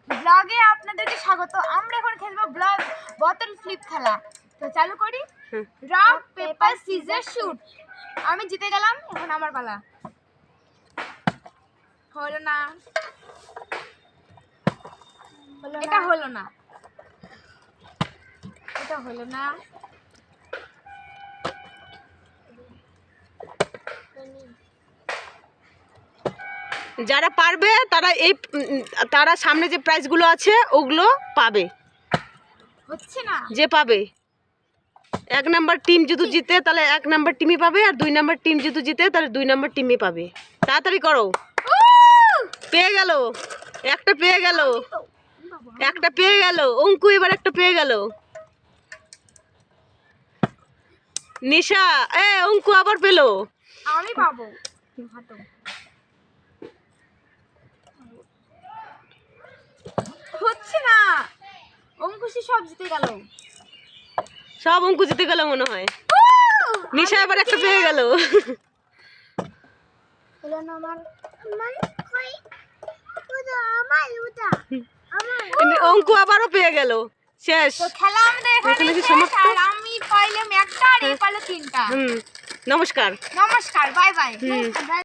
ব্লগে আপনাদেরকে স্বাগত। আমরা এখন খেলবো ব্লগ বোতল ফ্লিপ খেলা। তো চালু করি। Rock paper scissor shoot. আমি জিতে গেলাম, এখন আমার পালা। হলো না, এটা হলো না, এটা হলো না। যারা পারবে তারা সামনে যে প্রাইজগুলো আছে ওগুলো পাবে। হচ্ছে না, যে পাবে 1 নাম্বার টিম যদি জিতে তাহলে 1 নাম্বার টিমই পাবে, আর 2 নাম্বার টিম যদি জিতে তাহলে 2 নাম্বার টিমই পাবে। তাড়াতাড়ি করো। পেয়ে গেল, একটা পেয়ে গেল, একটা পেয়ে গেল। অঙ্কু এবার একটা পেয়ে গেল। নিশা, অঙ্কু আবার পেলো। আমি পাবো। হচ্ছে না, অঙ্কুশি সব জিতে গেল। সব অঙ্কু জিতে গেল মনে হয়। নিশা এবার একটা পেয়ে গেল। অঙ্কু আবারও পেয়ে গেল। শেষ। তো খেলা আমাদের এখানে শেষ। আর আমি পাইলাম একটা আর এই পাইলো 3টা। নমস্কার। নমস্কার, বাই বাই।